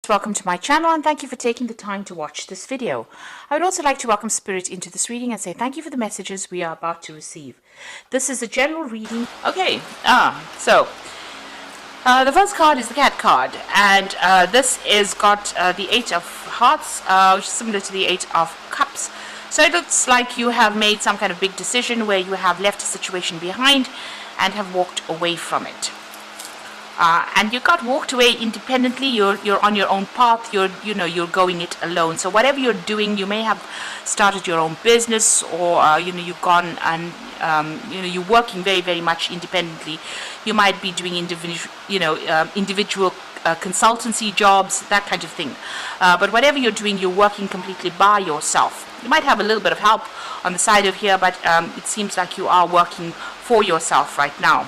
Welcome to my channel and thank you for taking the time to watch this video. I would also like to welcome Spirit into this reading and say thank you for the messages we are about to receive. This is a general reading. Okay, the first card is the Cat card, and this is got the Eight of Hearts, which is similar to the Eight of Cups. So it looks like you have made some kind of big decision where you have left a situation behind and have walked away from it. And you got walked away independently. You're on your own path. You're going it alone. So whatever you're doing, you may have started your own business, or you've gone and you're working very, very much independently. You might be doing individual consultancy jobs, that kind of thing. But whatever you're doing, you're working completely by yourself. You might have a little bit of help on the side of here, but it seems like you are working for yourself right now.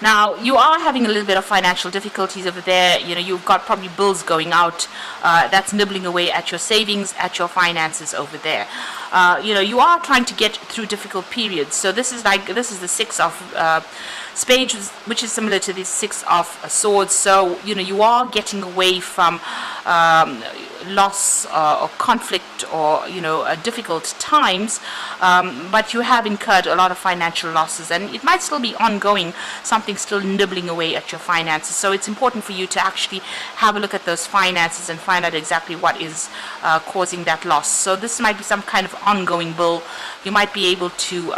Now, you are having a little bit of financial difficulties over there. You've got probably bills going out. That's nibbling away at your savings, at your finances over there. You are trying to get through difficult periods. So this is the Six of Spades, which is similar to the Six of Swords. So, you are getting away from loss or conflict or difficult times, but you have incurred a lot of financial losses, and it might still be ongoing, something still nibbling away at your finances. So it's important for you to actually have a look at those finances and find out exactly what is causing that loss. So this might be some kind of ongoing bill. You might be able to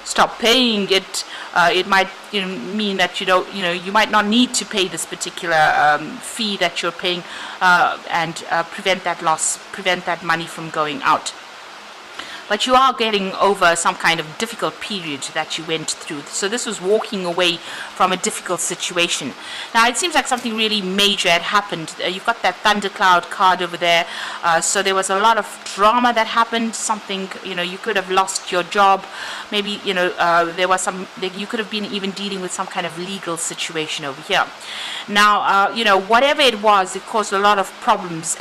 stop paying it. It might mean that you might not need to pay this particular fee that you're paying, and prevent that loss, prevent that money from going out. But you are getting over some kind of difficult period that you went through. So this was walking away from a difficult situation. Now, it seems like something really major had happened. You've got that thundercloud card over there. So there was a lot of drama that happened. Something, you could have lost your job. Maybe, there was you could have been even dealing with some kind of legal situation over here. Now, whatever it was, it caused a lot of problems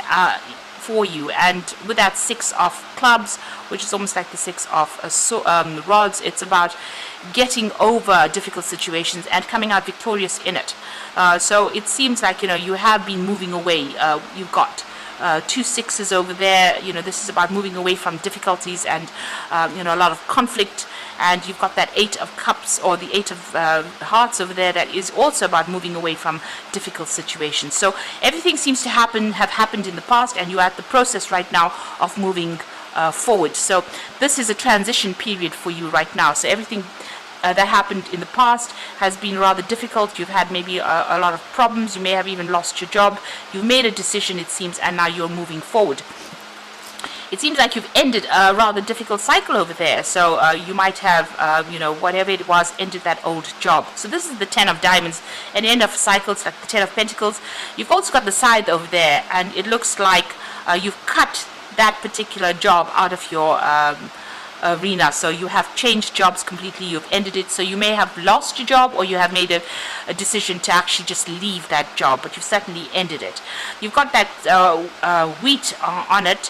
for you. And with that Six of Clubs, which is almost like the Six of Rods, it's about getting over difficult situations and coming out victorious in it. So it seems like you have been moving away. You've got two sixes over there. This is about moving away from difficulties and a lot of conflict. And you've got that Eight of Cups, or the Eight of Hearts over there, that is also about moving away from difficult situations. So everything seems to have happened in the past, and you're at the process right now of moving forward. So this is a transition period for you right now. So everything that happened in the past has been rather difficult. You've had maybe a lot of problems. You may have even lost your job. You've made a decision, it seems, and now you're moving forward. It seems like you've ended a rather difficult cycle over there. So you might have, whatever it was, ended that old job. So this is the Ten of Diamonds, an end of cycles, like the Ten of Pentacles. You've also got the Scythe over there, and it looks like you've cut that particular job out of your arena. So you have changed jobs completely. You've ended it. So you may have lost your job, or you have made a decision to actually just leave that job, but you've certainly ended it. You've got that wheat on it,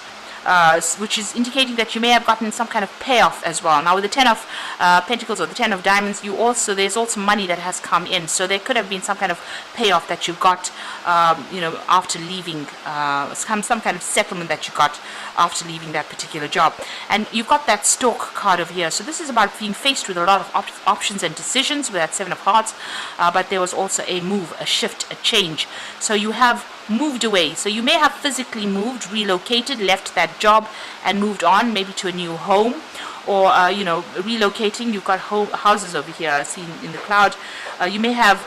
which is indicating that you may have gotten some kind of payoff as well. Now with the Ten of Pentacles, or the Ten of Diamonds, there's also money that has come in. So there could have been some kind of payoff that you got, after leaving, some kind of settlement that you got after leaving that particular job. And you've got that Stork card over here. So this is about being faced with a lot of options and decisions with that Seven of Hearts. But there was also a move, a shift, a change. So you have moved away. So you may have physically moved, relocated, left that job and moved on, maybe to a new home, or relocating. You've got houses over here seen in the cloud. You may have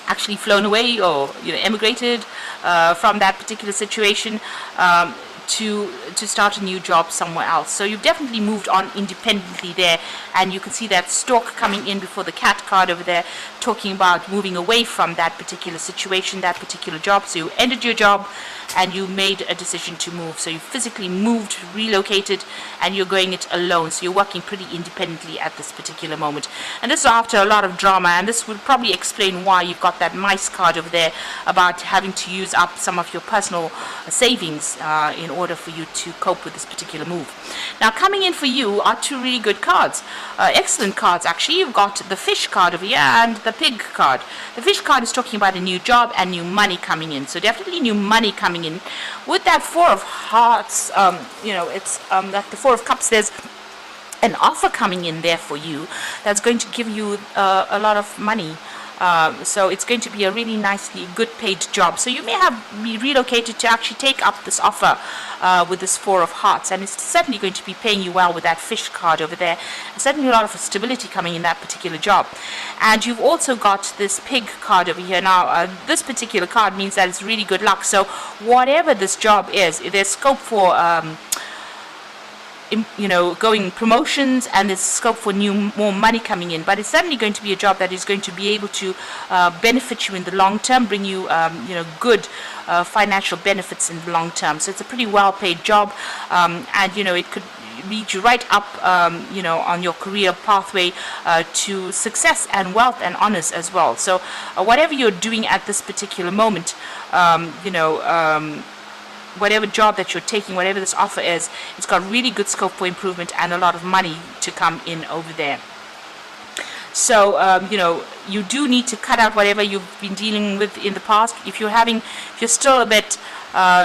actually flown away, or emigrated from that particular situation to start a new job somewhere else. So you've definitely moved on independently there, and you can see that Stork coming in before the Cat card over there, talking about moving away from that particular situation, that particular job. So you ended your job and you made a decision to move. So you physically moved, relocated, and you're going it alone. So you're working pretty independently at this particular moment. And this is after a lot of drama, and this would probably explain why you've got that Mice card over there, about having to use up some of your personal savings in order for you to cope with this particular move. Now, coming in for you are two really good cards, excellent cards actually. You've got the fish card over here and the pig card. The fish card is talking about a new job and new money coming in, so definitely new money coming in. With that Four of Hearts, it's like the Four of Cups, there's an offer coming in there for you that's going to give you a lot of money. So it's going to be a really nicely good paid job. So you may have be relocated to actually take up this offer with this Four of Hearts, and it's certainly going to be paying you well with that fish card over there. And certainly a lot of stability coming in that particular job. And you've also got this pig card over here. Now this particular card means that it's really good luck. So whatever this job is, there's scope for going promotions, and there's scope for more money coming in, but it's certainly going to be a job that is going to be able to benefit you in the long term, bring you good financial benefits in the long term. So it's a pretty well paid job, and it could lead you right up on your career pathway to success and wealth and honors as well. So whatever you're doing at this particular moment, whatever job that you're taking, whatever this offer is, it's got really good scope for improvement and a lot of money to come in over there. So, you do need to cut out whatever you've been dealing with in the past. If you're still a bit,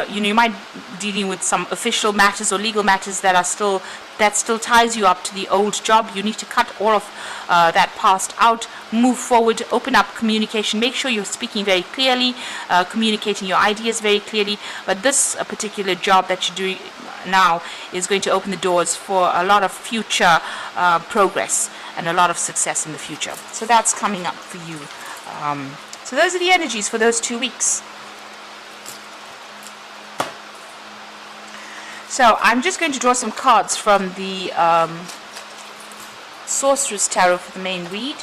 you might be dealing with some official matters or legal matters that still ties you up to the old job. You need to cut all of that past out, move forward, open up communication, make sure you're speaking very clearly, communicating your ideas very clearly. But this particular job that you're doing now is going to open the doors for a lot of future progress and a lot of success in the future. So that's coming up for you. So those are the energies for those 2 weeks. So I'm just going to draw some cards from the Sorcerer's Tarot for the main read.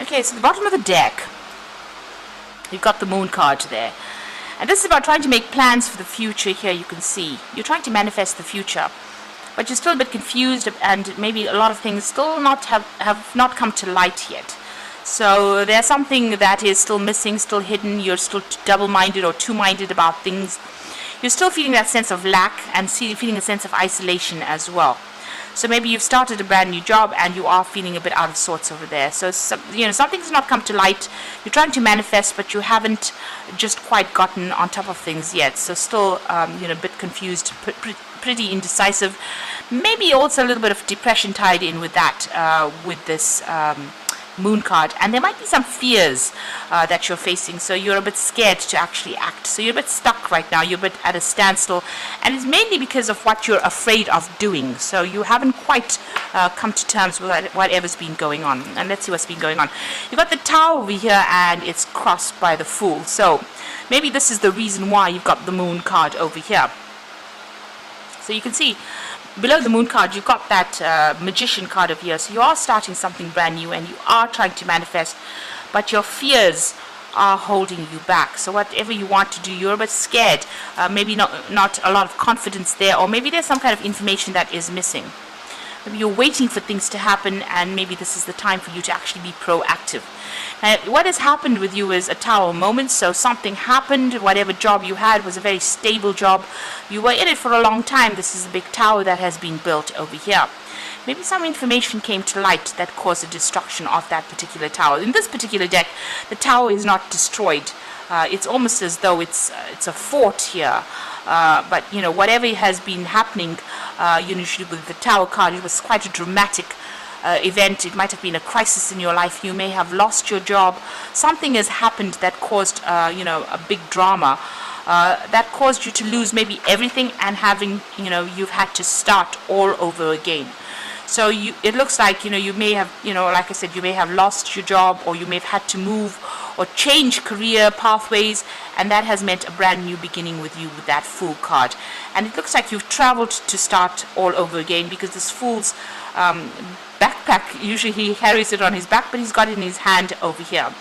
Okay, so the bottom of the deck, you've got the Moon card there. And this is about trying to make plans for the future here. You can see you're trying to manifest the future, but you're still a bit confused, and maybe a lot of things still have not come to light yet. So there's something that is still missing, still hidden. You're still double-minded or two-minded about things. You're still feeling that sense of lack and feeling a sense of isolation as well. So maybe you've started a brand new job and you are feeling a bit out of sorts over there. So something's not come to light. You're trying to manifest, but you haven't just quite gotten on top of things yet. So still, a bit confused, pretty indecisive. Maybe also a little bit of depression tied in with that, with this Moon card. And there might be some fears that you're facing, so you're a bit scared to actually act. So you're a bit stuck right now, you're a bit at a standstill, and it's mainly because of what you're afraid of doing. So you haven't quite come to terms with whatever's been going on. And let's see what's been going on. You've got the Tower over here, and it's crossed by the Fool. So maybe this is the reason why you've got the Moon card over here. So you can see below the Moon card, you've got that Magician card over here. So you are starting something brand new, and you are trying to manifest, but your fears are holding you back. So whatever you want to do, you're a bit scared. Maybe not a lot of confidence there, or maybe there's some kind of information that is missing. Maybe you're waiting for things to happen, and maybe this is the time for you to actually be proactive. What has happened with you is a Tower moment. So something happened. Whatever job you had was a very stable job. You were in it for a long time. This is a big tower that has been built over here. Maybe some information came to light that caused the destruction of that particular tower. In this particular deck, the tower is not destroyed. It's almost as though it's a fort here. But whatever has been happening, usually with the Tower card, it was quite a dramatic event. It might have been a crisis in your life. You may have lost your job. Something has happened that caused a big drama that caused you to lose maybe everything, and you've had to start all over again. So it looks like you may have like I said, you may have lost your job, or you may have had to move or change career pathways, and that has meant a brand new beginning with you with that Fool card. And it looks like you've traveled to start all over again, because this Fool's backpack, usually he carries it on his back, but he's got it in his hand over here.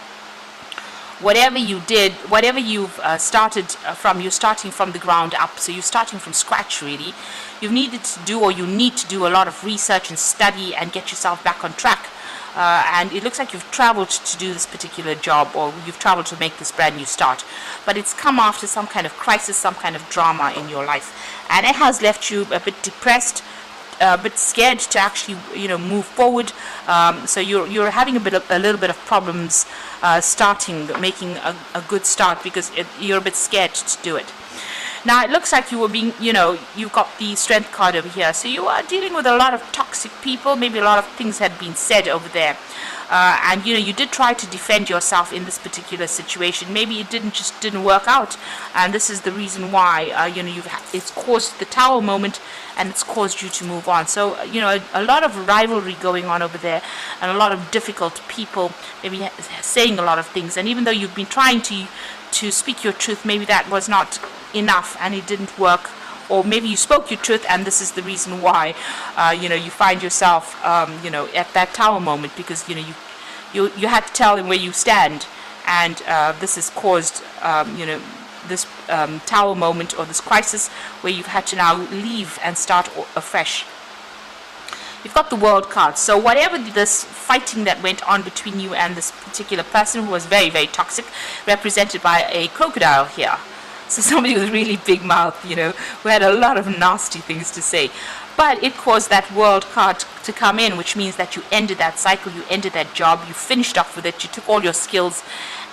whatever you did, whatever you've started from, you're starting from the ground up. So you're starting from scratch, really. You've needed to do, or you need to do, a lot of research and study and get yourself back on track. And it looks like you've traveled to do this particular job, or you've traveled to make this brand new start. But it's come after some kind of crisis, some kind of drama in your life. And it has left you a bit depressed, a bit scared to actually, move forward. So you're having a little bit of problems making a good start, because you're a bit scared to do it. Now it looks like you were being, you've got the strength card over here. So you are dealing with a lot of toxic people. Maybe a lot of things had been said over there. And you did try to defend yourself in this particular situation. Maybe it didn't work out, and this is the reason why it's caused the Tower moment, and it's caused you to move on. So a lot of rivalry going on over there, and a lot of difficult people maybe saying a lot of things. And even though you've been trying to speak your truth, maybe that was not enough and it didn't work. Or maybe you spoke your truth, and this is the reason why, you find yourself, at that Tower moment, because you had to tell him where you stand, and this has caused, this Tower moment, or this crisis, where you've had to now leave and start afresh. You've got the World card. So whatever this fighting that went on between you and this particular person, who was very, very toxic, represented by a crocodile here. So somebody with a really big mouth, who had a lot of nasty things to say. But it caused that World card to come in, which means that you ended that cycle, you ended that job, you finished off with it, you took all your skills,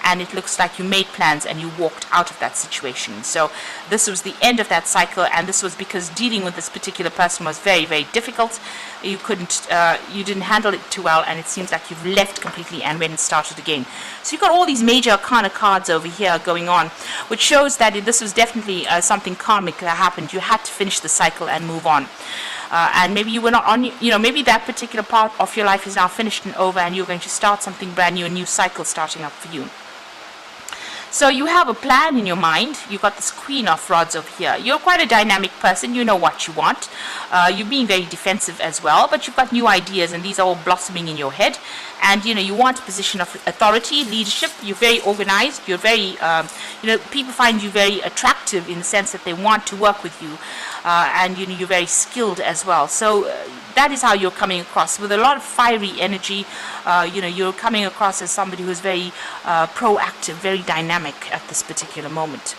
and it looks like you made plans and you walked out of that situation. So this was the end of that cycle, and this was because dealing with this particular person was very, very difficult. You didn't handle it too well, and it seems like you've left completely and went and started again. So you've got all these major kind of cards over here going on, which shows that this was definitely something karmic that happened. You had to finish the cycle and move on. And maybe you were not on, maybe that particular part of your life is now finished and over, and you're going to start something brand new, a new cycle starting up for you. So you have a plan in your mind. You've got this Queen of Rods over here. You're quite a dynamic person. You know what you want. You're being very defensive as well, but you've got new ideas, and these are all blossoming in your head. And you want a position of authority, leadership. You're very organized. You're very, people find you very attractive in the sense that they want to work with you, and you're very skilled as well. So that is how you're coming across, with a lot of fiery energy. You're coming across as somebody who's very proactive, very dynamic at this particular moment.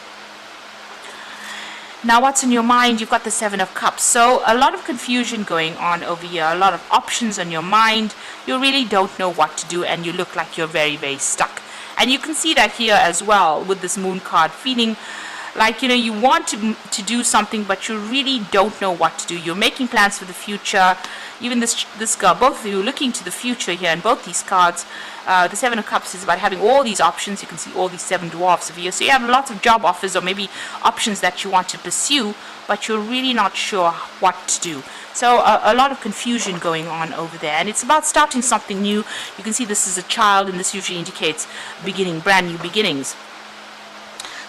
Now, what's in your mind? You've got the Seven of Cups. So a lot of confusion going on over here, a lot of options on your mind. You really don't know what to do, and you look like you're very, very stuck. And you can see that here as well with this Moon card, feeling like you want to do something, but you really don't know what to do. You're making plans for the future. Even this girl, both of you looking to the future here in both these cards. The Seven of Cups is about having all these options. You can see all these seven dwarfs over here. So you have lots of job offers, or maybe options that you want to pursue, but you're really not sure what to do. So a lot of confusion going on over there, and it's about starting something new. You can see this is a child, and this usually indicates brand new beginnings.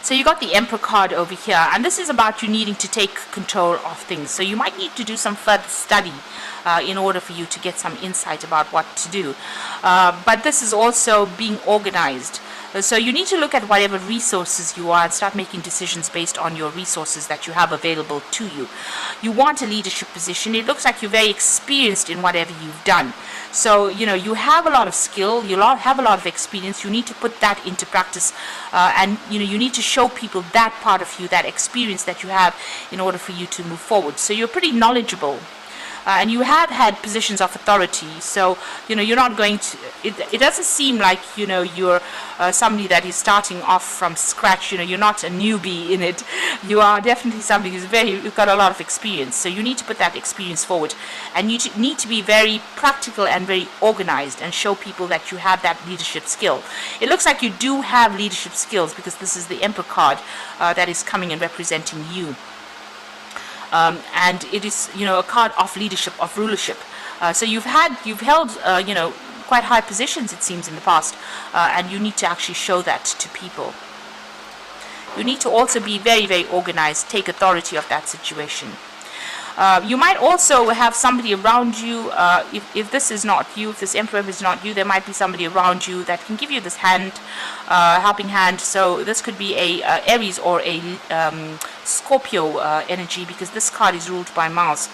So you got the Emperor card over here, and this is about you needing to take control of things. So you might need to do some further study in order for you to get some insight about what to do. But this is also being organized. So you need to look at whatever resources you are and start making decisions based on your resources that you have available to you. You want a leadership position. It looks like you're very experienced in whatever you've done. So, you have a lot of skill, you have a lot of experience. You need to put that into practice, and, you need to show people that part of you, that experience that you have, in order for you to move forward. So you're pretty knowledgeable. And you have had positions of authority, so you're not going to. It doesn't seem like you're somebody that is starting off from scratch. You're not a newbie in it. You are definitely somebody you've got a lot of experience. So you need to put that experience forward, and you need to be very practical and very organized, and show people that you have that leadership skill. It looks like you do have leadership skills, because this is the Emperor card that is coming and representing you. And it is, a card of leadership, of rulership. So you've held, quite high positions, it seems, in the past, and you need to actually show that to people. You need to also be very, very organized, take authority of that situation. You might also have somebody around you. If this is not you, if this Emperor is not you, there might be somebody around you that can give you this hand, helping hand. So this could be a Aries or a Scorpio energy, because this card is ruled by Mars.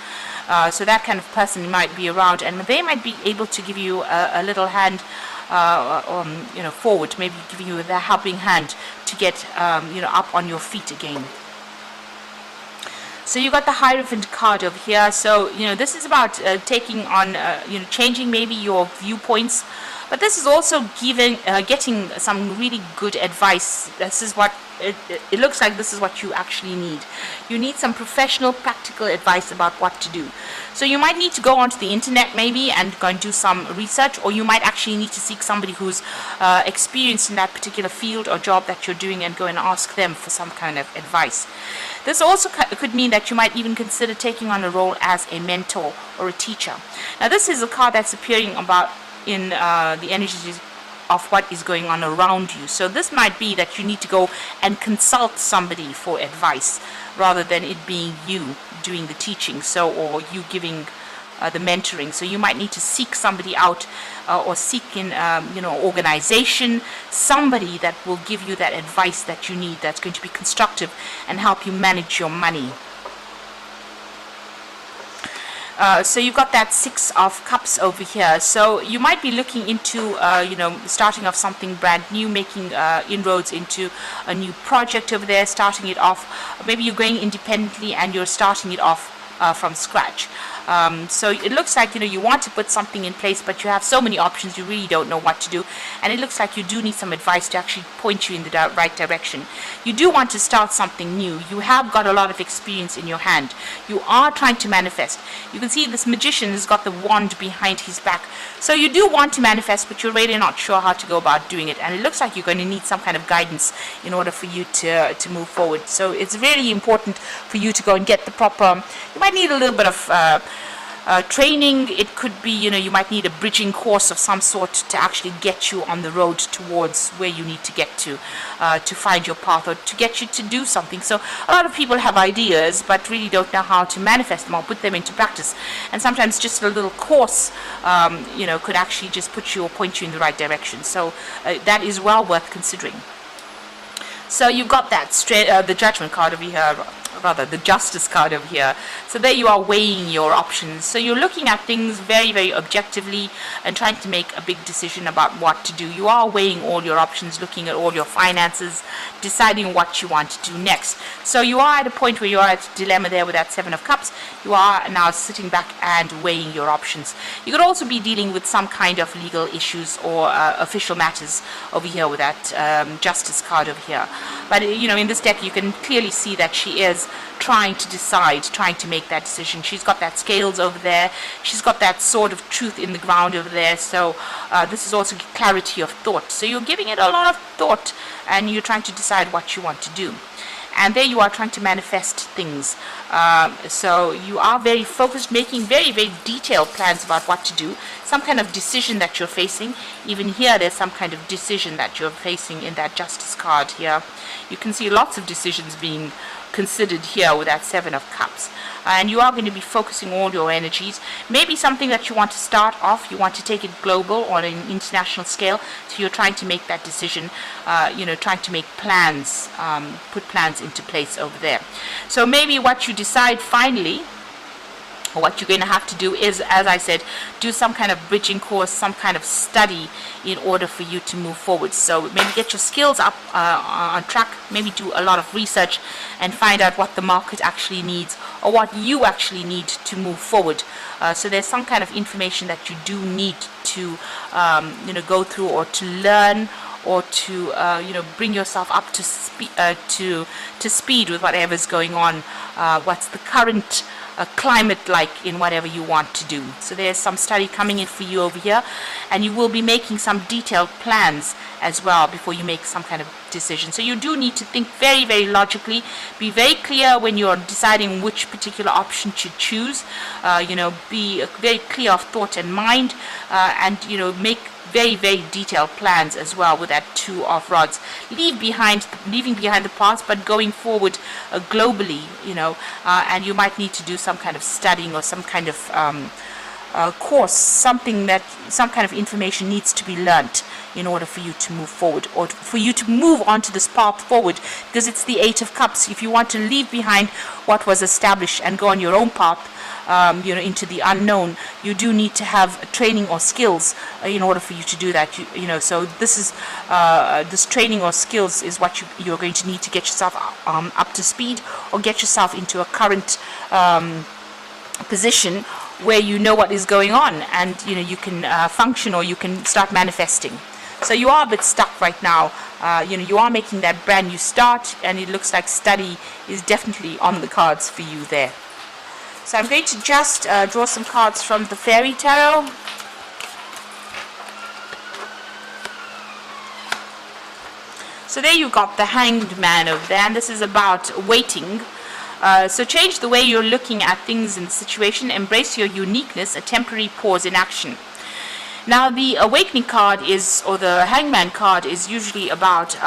So that kind of person might be around, and they might be able to give you a little hand, forward, maybe giving you the helping hand to get, up on your feet again. So you got the Hierophant card over here. So, this is about taking on, changing maybe your viewpoints. But this is also getting some really good advice. This is what, it looks like this is what you actually need. You need some professional, practical advice about what to do. So you might need to go onto the internet maybe and go and do some research, or you might actually need to seek somebody who's experienced in that particular field or job that you're doing and go and ask them for some kind of advice. This also could mean that you might even consider taking on a role as a mentor or a teacher. Now this is a card that's appearing about in the energies of what is going on around you. So this might be that you need to go and consult somebody for advice rather than it being you doing the teaching, or you giving the mentoring. So you might need to seek somebody out, or seek in organization, somebody that will give you that advice that you need, that's going to be constructive and help you manage your money. So you've got that Six of Cups over here. So you might be looking into, starting off something brand new, making inroads into a new project over there, starting it off. Maybe you're going independently and you're starting it off from scratch. So it looks like you want to put something in place, but you have so many options, you really don't know what to do, and it looks like you do need some advice to actually point you in the right direction. You do want to start something new. You have got a lot of experience in your hand. You are trying to manifest. You can see this magician has got the wand behind his back. So you do want to manifest, but you're really not sure how to go about doing it, and it looks like you're going to need some kind of guidance in order for you to move forward. So it's really important for you to go and get the proper, you might need a little bit of training. It could be, you might need a bridging course of some sort to actually get you on the road towards where you need to get to find your path, or to get you to do something. So a lot of people have ideas but really don't know how to manifest them or put them into practice, and sometimes just a little course could actually just point you in the right direction. So that is well worth considering. So you've got that the Judgment card over here, rather the Justice card over here. So there you are weighing your options. So you're looking at things very, very objectively and trying to make a big decision about what to do. You are weighing all your options, looking at all your finances, deciding what you want to do next. So you are at a point where you are at a dilemma there with that Seven of Cups. You are now sitting back and weighing your options. You could also be dealing with some kind of legal issues or official matters over here with that Justice card over here. But in this deck you can clearly see that she is trying to decide, trying to make that decision. She's got that Scales over there. She's got that Sword of Truth in the ground over there. So this is also clarity of thought. So you're giving it a lot of thought and you're trying to decide what you want to do. And there you are trying to manifest things. So you are very focused, making very, very detailed plans about what to do. Some kind of decision that you're facing. Even here, there's some kind of decision that you're facing in that Justice card here. You can see lots of decisions being considered here with that Seven of Cups. And you are going to be focusing all your energies. Maybe something that you want to start off, you want to take it global or on an international scale. So you're trying to make that decision, trying to make plans, put plans into place over there. So maybe what you decide finally, or what you're going to have to do is, as I said, do some kind of bridging course, some kind of study in order for you to move forward. So maybe get your skills up on track, maybe do a lot of research and find out what the market actually needs or what you actually need to move forward. So there's some kind of information that you do need to go through or to learn, or to bring yourself up to speed with whatever's going on. What's the current climate like in whatever you want to do. So there's some study coming in for you over here, and you will be making some detailed plans as well before you make some kind of decision. So you do need to think very, very logically, be very clear when you're deciding which particular option to choose, be very clear of thought and mind, and make very, very detailed plans as well with that Two of Rods. Leaving behind the past, but going forward globally, and you might need to do some kind of studying or some kind of course, some kind of information needs to be learnt in order for you to move forward, or for you to move onto this path forward, because it's the Eight of Cups. If you want to leave behind what was established and go on your own path, into the unknown, you do need to have training or skills in order for you to do that. So this training or skills is what you're going to need to get yourself up to speed, or get yourself into a current position where you know what is going on, and you can function, or you can start manifesting. So you are a bit stuck right now. You are making that brand new start, and it looks like study is definitely on the cards for you there. So I'm going to just draw some cards from the Fairy Tarot. So there you got the Hanged Man over there, and this is about waiting. So change the way you're looking at things in the situation. Embrace your uniqueness. A temporary pause in action. Now the Awakening card or the Hangman card is usually about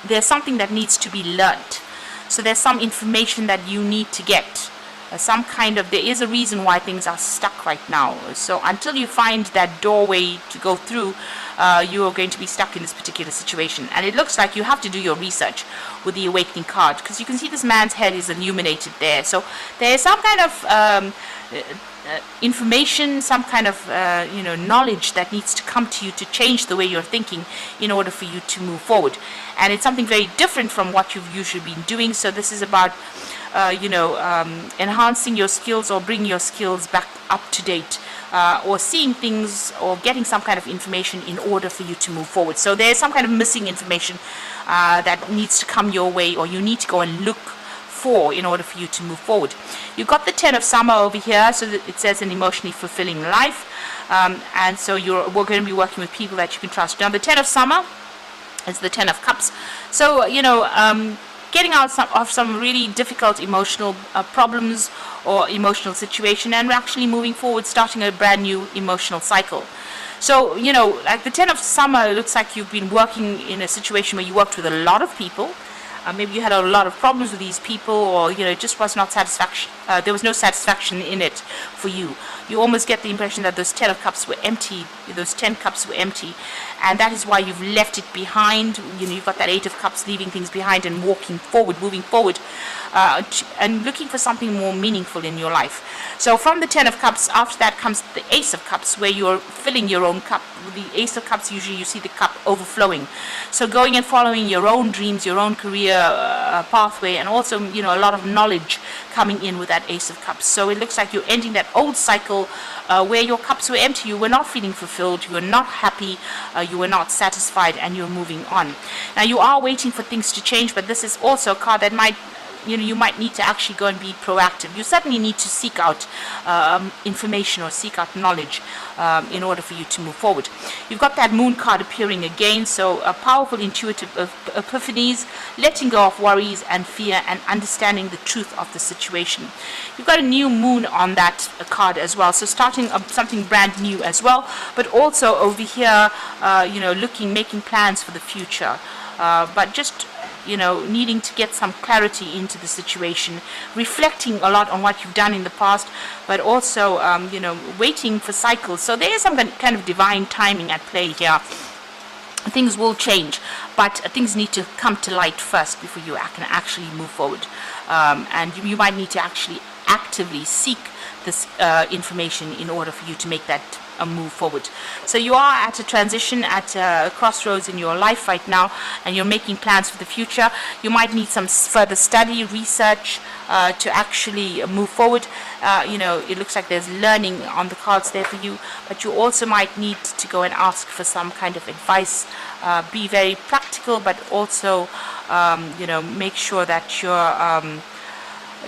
there's something that needs to be learnt. So there's some information that you need to get. There is a reason why things are stuck right now. So until you find that doorway to go through, you are going to be stuck in this particular situation. And it looks like you have to do your research with the Awakening card, because you can see this man's head is illuminated there. So there is some kind of information, some kind of knowledge that needs to come to you to change the way you're thinking in order for you to move forward. And it's something very different from what you've usually been doing. So this is about enhancing your skills, or bringing your skills back up to date, or seeing things, or getting some kind of information in order for you to move forward. So there's some kind of missing information that needs to come your way, or you need to go and look for in order for you to move forward. You've got the Ten of Summer over here, so that it says an emotionally fulfilling life, and so we're going to be working with people that you can trust. Now the Ten of Summer is the Ten of Cups. So getting out of some really difficult emotional problems or emotional situation, and actually moving forward, starting a brand new emotional cycle. So like the Ten of Summer, it looks like you've been working in a situation where you worked with a lot of people. Maybe you had a lot of problems with these people, or it just was not satisfaction. There was no satisfaction in it for you. You almost get the impression that those 10 of cups were empty. Those 10 cups were empty, and that is why you've left it behind. You've got that 8 of cups, leaving things behind and walking forward, moving forward, and looking for something more meaningful in your life. So from the 10 of cups, after that comes the Ace of Cups, where you're filling your own cup. With the Ace of Cups, usually you see the cup overflowing. So going and following your own dreams, your own career pathway, and also a lot of knowledge coming in with that Ace of Cups. So it looks like you're ending that old cycle where your cups were empty. You were not feeling fulfilled, you were not happy, you were not satisfied, and you're moving on. Now you are waiting for things to change, but this is also a card that might you might need to actually go and be proactive. You certainly need to seek out information, or seek out knowledge in order for you to move forward. You've got that Moon card appearing again, so powerful intuitive epiphanies, letting go of worries and fear, and understanding the truth of the situation. You've got a new moon on that card as well, so starting something brand new as well, but also over here, making plans for the future, but just needing to get some clarity into the situation, reflecting a lot on what you've done in the past, but also, waiting for cycles. So there is some kind of divine timing at play here. Things will change, but things need to come to light first before you can actually move forward. And you might need to actually actively seek this information in order for you to make that move forward. So you are at a transition, at a crossroads in your life right now, and you're making plans for the future. You might need some further study, research to actually move forward. It looks like there's learning on the cards there for you, but you also might need to go and ask for some kind of advice. Be very practical, but also make sure that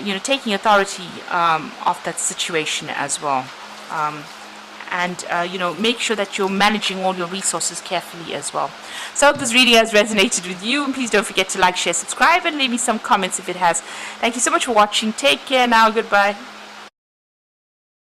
you're taking authority of that situation as well. And make sure that you're managing all your resources carefully as well. So I hope this video has resonated with you, and please don't forget to like, share, subscribe, and leave me some comments if it has. Thank you so much for watching. Take care now. Goodbye.